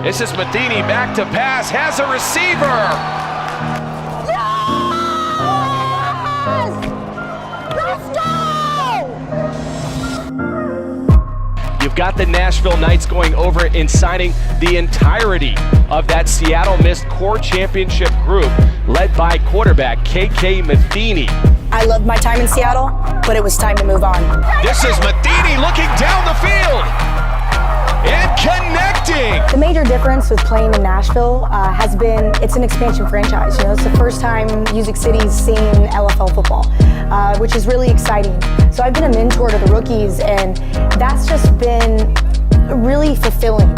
This is Matheny back to pass, has a receiver. You've got the Nashville Knights going over and signing the entirety of that Seattle Mist core championship group led by quarterback KK Matheny. I loved my time in Seattle, but it was time to move on. This is Matheny looking down the field and connecting. The major difference with playing in Nashville has been it's an expansion franchise. You know, it's the first time Music City's seen LFL football, which is really exciting. So I've been a mentor to the rookies, and that's just been really fulfilling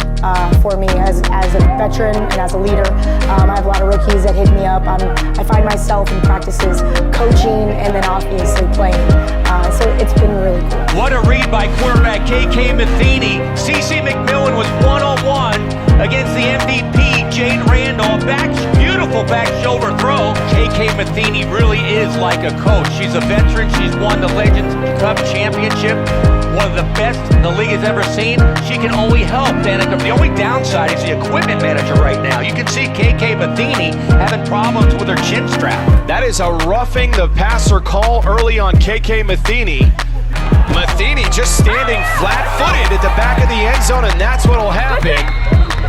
for me as a veteran and as a leader. I have a lot of rookies that hit me up. I find myself in practices coaching and then obviously playing. So it's been really cool. What a read by quarterback KK Matheny. CC McMillan was one-on-one against the MVP, Jane Randall. Beautiful back shoulder throw. KK Matheny really is like a coach. She's a veteran. She's won the Legends Cup championship. One of the best the league has ever seen. She can only help Danica. The only downside is the equipment manager right now. You can see KK Matheny having problems with her chin strap. That is a roughing the passer call early on KK Matheny. Matheny just standing flat-footed at the back of the end zone, and that's what'll happen.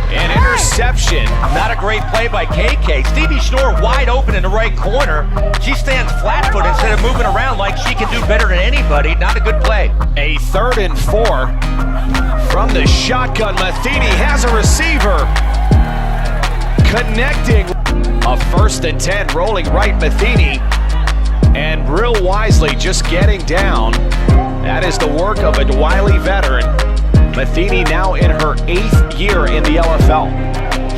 An interception. Not a great play by KK. Stevie Schnorr wide open in the right corner. She stands flat-footed instead of moving around like she can do better than anybody. Not a good play. A 3rd and 4 from the shotgun. Matheny has a receiver. Connecting. A 1st and 10 rolling right Matheny. And real wisely just getting down. That is the work of a wily veteran. Matheny now in her 8th year in the LFL.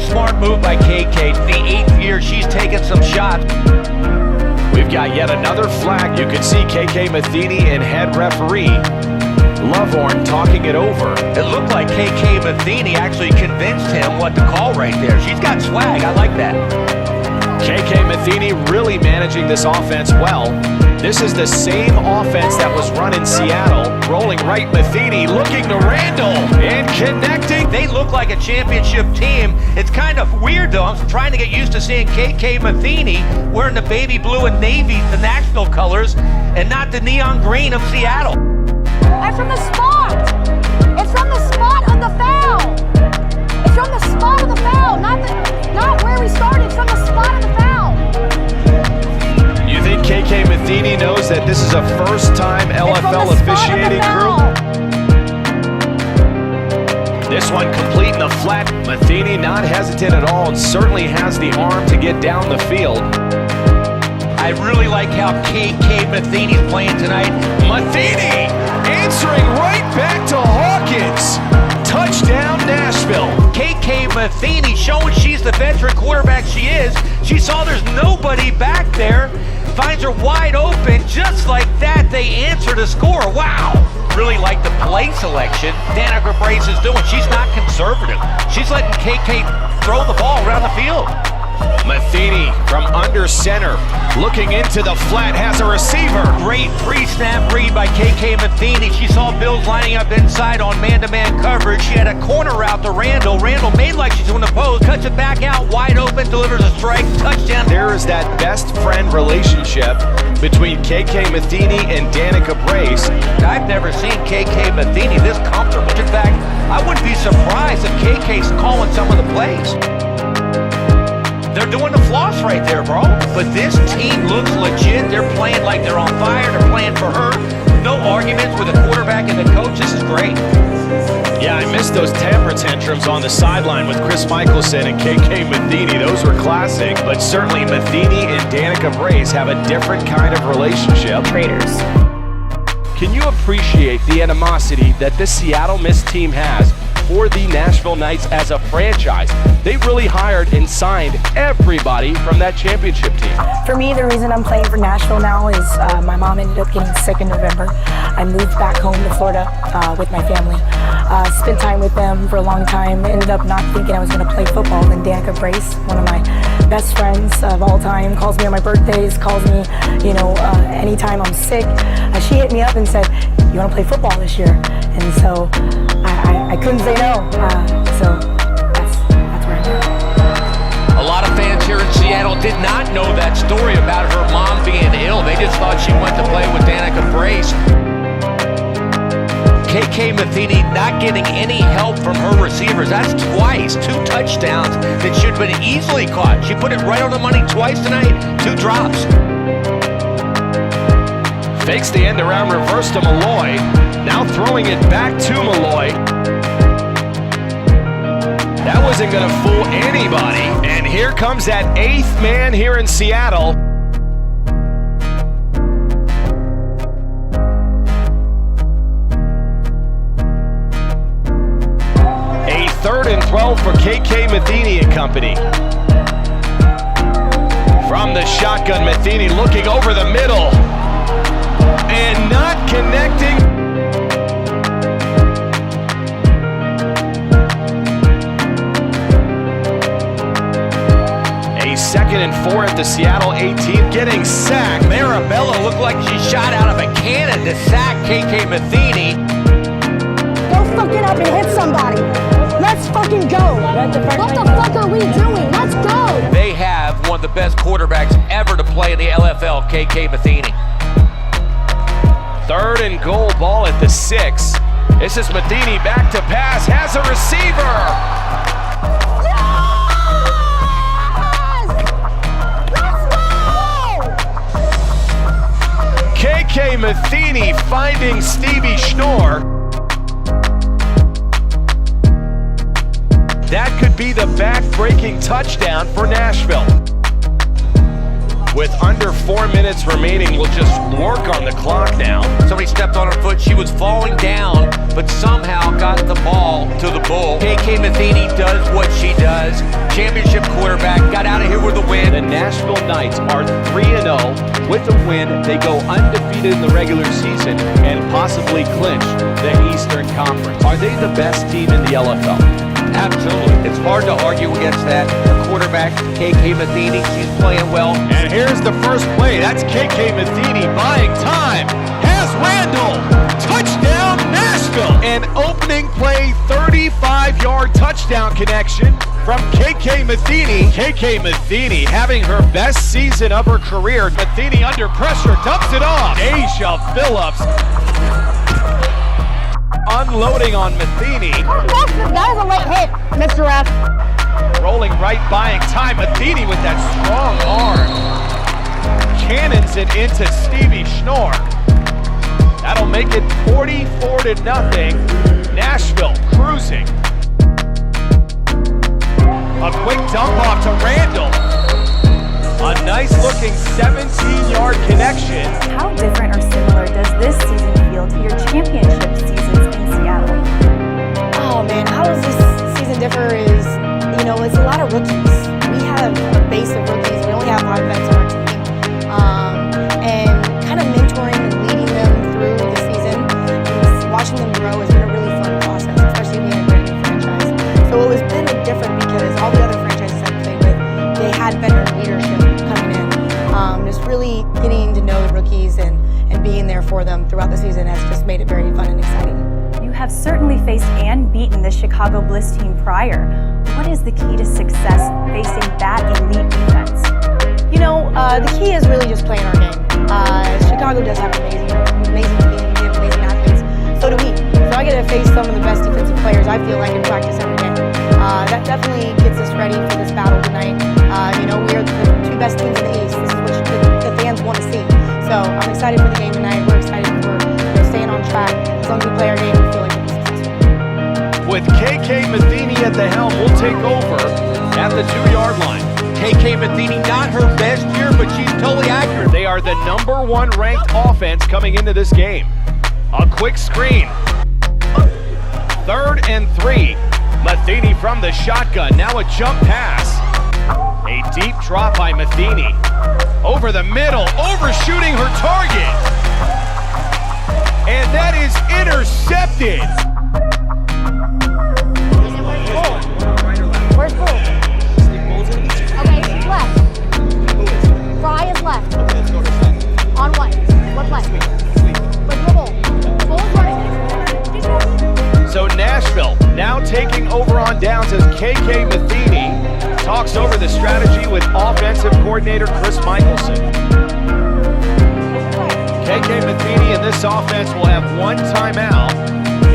Smart move by KK. The 8th year, she's taken some shots. We've got yet another flag. You can see KK Matheny and head referee Lovehorn talking it over. It looked like KK Matheny actually convinced him what to call right there. She's got swag. I like that. KK Matheny really managing this offense well. This is the same offense that was run in Seattle. Rolling right Matheny, looking to Randall, and connecting. They look like a championship team. It's kind of weird though. I'm trying to get used to seeing KK Matheny wearing the baby blue and navy, the national colors, and not the neon green of Seattle. It's from the spot. It's from the spot of the foul. It's from the spot of the foul, not where we started. It's from the spot of the foul. You think KK Matheny knows that this is a first-time LFL officiating crew? This one complete in the flat. Matheny not hesitant at all and certainly has the arm to get down the field. I really like how KK Matheny's playing tonight. Matheny answering right back to Hawkins. Touchdown Nashville. KK Matheny showing she's the veteran quarterback she is. She saw there's nobody back there. Finds her wide open. Just like that, they answer to score. Wow. Really like the play selection Danica Brace is doing. She's not conservative. She's letting KK throw the ball around the field. Matheny from under center, looking into the flat, has a receiver. Great pre-snap read by KK Matheny. She saw Bills lining up inside on man-to-man coverage. She had a corner route to Randall. Randall made like she's on the post, cuts it back out, wide open, delivers a strike, touchdown. There is that best friend relationship between KK Matheny and Danica Brace. I've never seen KK Matheny this comfortable. In fact, I wouldn't be surprised if KK's calling some of the plays. They're doing the floss right there, bro. But this team looks legit. They're playing like they're on fire. They're playing for her. No arguments with the quarterback and the coach. This is great. Yeah, I missed those temper tantrums on the sideline with Chris Michelson and KK Matheny. Those were classic. But certainly Matheny and Danica Brace have a different kind of relationship. Traders. Can you appreciate the animosity that this Seattle Mist team has for the Nashville Knights as a franchise? They really hired and signed everybody from that championship team. For me, the reason I'm playing for Nashville now is my mom ended up getting sick in November. I moved back home to Florida with my family. Spent time with them for a long time. Ended up not thinking I was going to play football. Then Danica Brace, one of my best friends of all time, calls me on my birthdays, calls me, anytime I'm sick. She hit me up and said, "You want to play football this year?" And so I couldn't say no. So that's KK Matheny not getting any help from her receivers. That's twice, 2 touchdowns that should have been easily caught. She put it right on the money twice tonight, 2 drops. Fakes the end around, reverse to Malloy. Now throwing it back to Malloy. That wasn't going to fool anybody. And here comes that 8th man here in Seattle. A 3rd and 12 for KK Matheny and company. From the shotgun, Matheny looking over the middle. And not connecting. A 2nd and 4 at the Seattle 18, getting sacked. Marabella looked like she shot out of a cannon to sack KK Matheny. Go fucking up and hit somebody. Let's fucking go. What the fuck are we doing? Let's go. They have one of the best quarterbacks ever to play in the LFL, KK Matheny. 3rd and goal, ball at the 6. This is Matheny back to pass, has a receiver. Yes! Let's go! KK Matheny finding Stevie Schnorr. That could be the back-breaking touchdown for Nashville. With under 4 minutes remaining, we'll just work on the clock now. Somebody stepped on her foot. She was falling down, but somehow got the ball to the bull. KK Matheny does what she does. Championship quarterback, got out of here with a win. The Nashville Knights are 3-0. With a win, they go undefeated in the regular season and possibly clinch the Eastern Conference. Are they the best team in the LFL? Absolutely. It's hard to argue against that. The quarterback, KK Matheny, she's playing well. And here's the first play. That's KK Matheny buying time. Has Randall. Touchdown, Nashville. An opening play, 35-yard touchdown connection from KK Matheny. KK Matheny having her best season of her career. Matheny under pressure, dumps it off. Asia Phillips unloading on Matheny. That is a late hit, Mr. F. Rolling right, buying time. Matheny with that strong arm. Cannons it into Stevie Schnorr. That'll make it 44-0. Nashville cruising. A quick dump off to Randall. A nice looking 17-yard connection. How different or similar does this season feel to your championship seasons in Seattle? Oh man, how does this season differ is, it's a lot of rookies. We have a base of rookies. We only have 5 vets on our team. And kind of mentoring and leading them through the season and watching them grow has been a really fun process, especially being a brand new franchise. So it has been different because all the other franchises I've played with, they had veteran leadership coming in. Just really getting to know the rookies and being there for them throughout the season has just made it very fun and exciting. You have certainly faced and beaten the Chicago Bliss team prior. What is the key to success facing that elite defense? The key is really just playing our game. Chicago does have an amazing team, we have amazing athletes. So do we. So I get to face some of the best defensive players I feel like in practice every day. That definitely gets us ready for this battle tonight. We are the 2 best teams in the East. This is what the fans want to see. So I'm excited for the game tonight. We're excited for staying on track. As long as we play our game, we feel like we'll be successful. With KK Matheny at the helm, we'll take over at the 2-yard line. KK Matheny, not her best year, but she's totally accurate. They are the #1 ranked offense coming into this game. A quick screen. 3rd and 3. Matheny from the shotgun. Now a jump pass. A deep drop by Matheny. Over the middle, overshooting her target. And that is intercepted. Where's Bull? Okay, she's left. Fry is left. On what? What play? Where's the Bull? Bull's running. So Nashville now taking over on downs as KK Matheny talks over the strategy with offensive coordinator Chris Michelson. KK Matheny in this offense will have 1 timeout.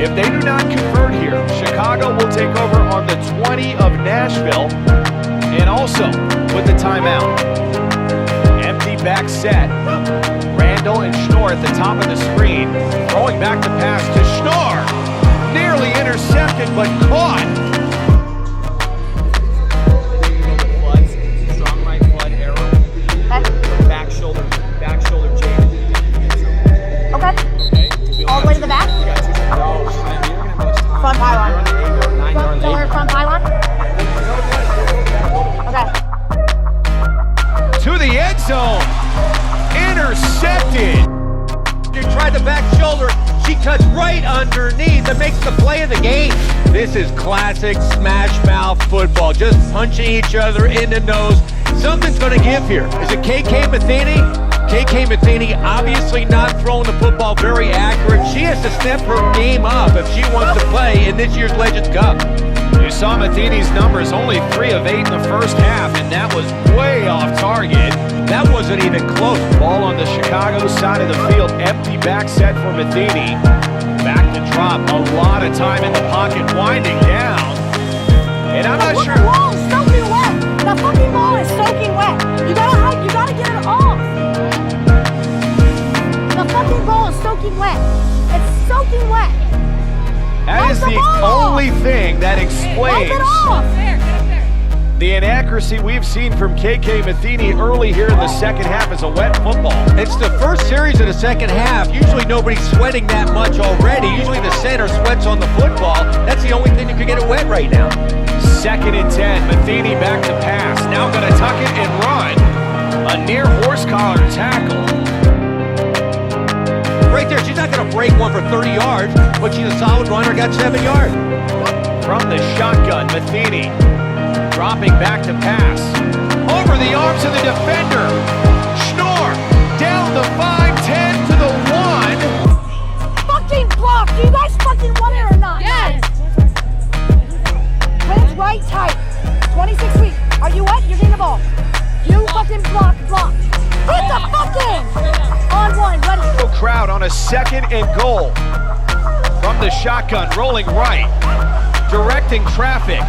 If they do not convert here, Chicago will take over on the 20 of Nashville, and also with the timeout. Empty back set. Randall and Schnorr at the top of the screen. Throwing back the pass to Schnorr. Nearly intercepted, but caught. Strong right foot arrow. Back shoulder chain. Okay. All the way to the back? Front pylon. Front pylon? Okay. To the end zone. Intercepted. She tried the back shoulder. She cuts right underneath and makes the play of the game. This is classic smash mouth football. Just punching each other in the nose. Something's going to give here. Is it KK Matheny? KK Matheny obviously not throwing the football very accurate. She has to step her game up if she wants to play in this year's Legends Cup. You saw Matheny's numbers, only 3 of 8 in the first half, and that was way off target. That wasn't even close. Ball on the Chicago side of the field. Empty back set for Matheny. Back to drop. A lot of time in the pocket, winding down. And I'm not sure. The ball is soaking wet. The fucking ball is soaking wet. You gotta get it off. The fucking ball is soaking wet. It's soaking wet. That is the only thing that explains Wipe it off. the inaccuracy we've seen from KK Matheny early here in the second half as a wet football. It's the first series of the second half. Usually nobody's sweating that much already. Usually the center sweats on the football. That's the only thing that could get it wet right now. 2nd and 10. Matheny back to pass. Now going to tuck it and run. A near horse collar tackle. Right there, she's not going to break one for 30 yards, but she's a solid runner, got 7 yards. From the shotgun, Matheny dropping back to pass. Over the arms of the defender. Schnorr down the 5-10 to the 1. Fucking block. Do you guys fucking want it or not? Yes. Hands right tight. 26 feet. Are you what? You're getting the ball. You fucking block. Hit the fucking. On one. Ready. Crowd on a 2nd and goal. From the shotgun, rolling right. Directing traffic.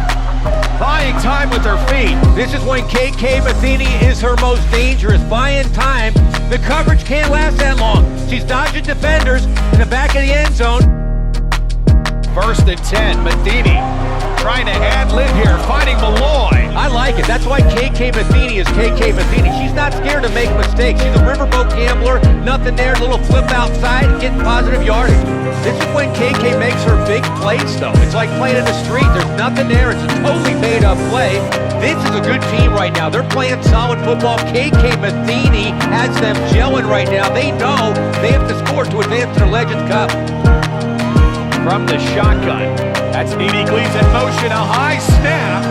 Buying time with her feet. This is when KK Matheny is her most dangerous. Buying time. The coverage can't last that long. She's dodging defenders in the back of the end zone. 1st and 10. Matheny trying to ad-lib here, finding Malloy. I like it. That's why KK Matheny is KK Matheny. She's not scared to make mistakes. She's a riverboat gambler. Nothing there. Little flip outside, getting positive yardage. This is when KK makes her big plays, though. It's like playing in the street. There's nothing there. It's a totally made-up play. This is a good team right now. They're playing solid football. KK Matheny has them gelling right now. They know they have to score to advance to the Legends Cup. From the shotgun, that's Nene Gleaves in motion. A high snap.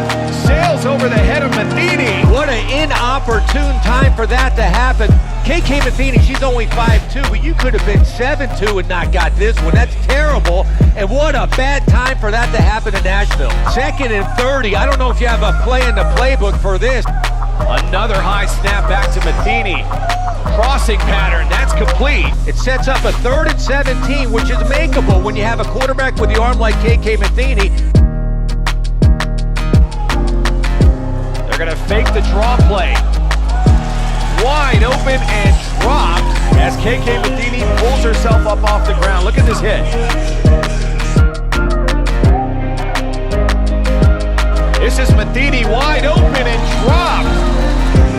Sails over the head of Matheny. What an inopportune time for that to happen. KK Matheny, she's only 5'2", but you could have been 7'2" and not got this one. That's terrible. And what a bad time for that to happen in Nashville. 2nd and 30. I don't know if you have a play in the playbook for this. Another high snap back to Matheny. Crossing pattern, that's complete. It sets up a 3rd and 17, which is makeable when you have a quarterback with the arm like KK Matheny. They're going to fake the draw play. Wide open and dropped as KK Matheny pulls herself up off the ground. Look at this hit. This is Matheny wide open and dropped.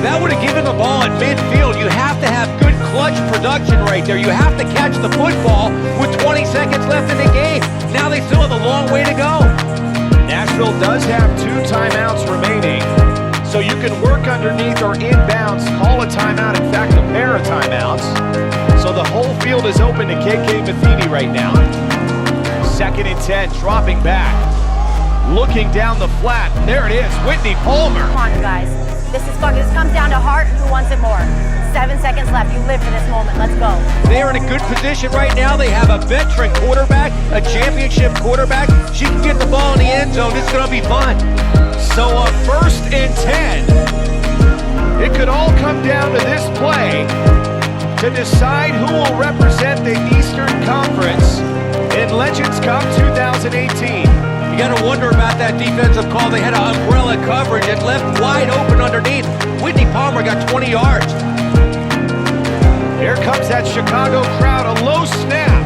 That would have given the ball at midfield. You have to have good clutch production right there. You have to catch the football with 20 seconds left in the game. Now they still have a long way to go. Nashville does have 2 timeouts remaining, so you can work underneath or inbounds, call a timeout, in fact, a pair of timeouts. So the whole field is open to KK Matheny right now. 2nd and 10, dropping back. Looking down the flat. There it is, Whitney Palmer. Come on, you guys. This comes down to heart and who wants it more. 7 seconds left. You live for this moment. Let's go. They're in a good position right now. They have a veteran quarterback, a championship quarterback. She can get the ball in the end zone. It's going to be fun. So a 1st and 10. It could all come down to this play to decide who will represent the Eastern Conference in Legends Cup 2018. You got to wonder about that defensive call. They had an umbrella coverage and left wide open underneath. Whitney Palmer got 20 yards. Here comes that Chicago crowd, a low snap.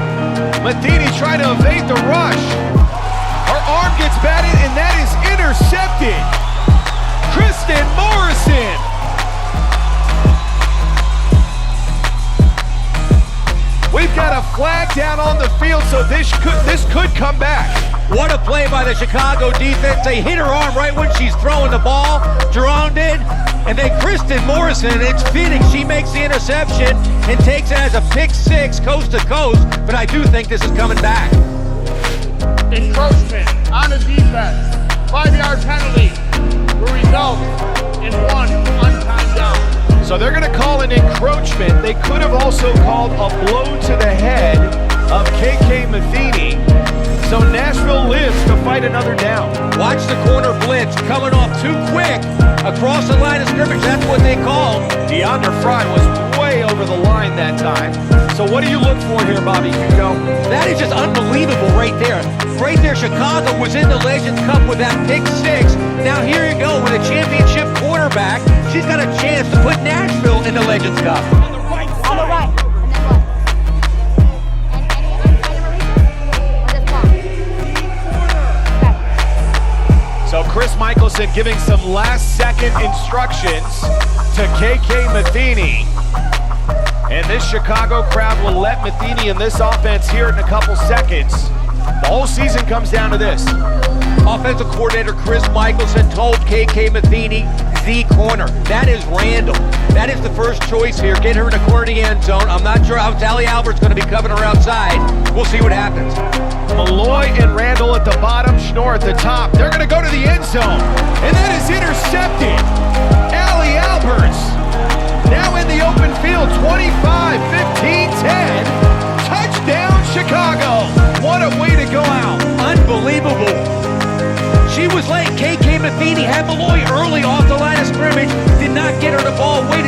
Matheny trying to evade the rush. Her arm gets batted, and that is intercepted. Kristen Morrison. We've got a flag down on the field, so this could come back. What a play by the Chicago defense. They hit her arm right when she's throwing the ball. Jerome did. And then Kristen Morrison, it's fitting. She makes the interception and takes it as a pick six coast to coast. But I do think this is coming back. Encroachment on the defense. 5-yard penalty will result in 1 untimed down. So they're going to call an encroachment. They could have also called a blow to the head of KK Matheny. So Nashville lives to fight another down. Watch the corner blitz coming off too quick across the line of scrimmage. That's what they called. DeAndre Fry was way over the line that time. So what do you look for here, Bobby Hugo? That is just unbelievable right there. Right there, Chicago was in the Legends Cup with that pick six. Now here you go with a championship quarterback. She's got a chance to put Nashville in the Legends Cup. On the right. And then what? So Chris Michelson giving some last-second instructions to KK Matheny. And this Chicago crowd will let Matheny in this offense hear it in a couple seconds. The whole season comes down to this. Offensive coordinator Chris Michelson told KK Matheny, Z corner. That is Randall. That is the first choice here. Get her in the corner of the end zone. I'm not sure how Tally Albert's going to be covering her outside. We'll see what happens. Malloy and Randall at the bottom, Schnorr at the top. They're going to go to the end zone. And that is intercepted. Allie Alberts now in the open field. 25, 15, 10. Touchdown, Chicago. What a way to go out. Unbelievable. She was late. KK Matheny had Malloy early off the line of scrimmage. Did not get her the ball. Way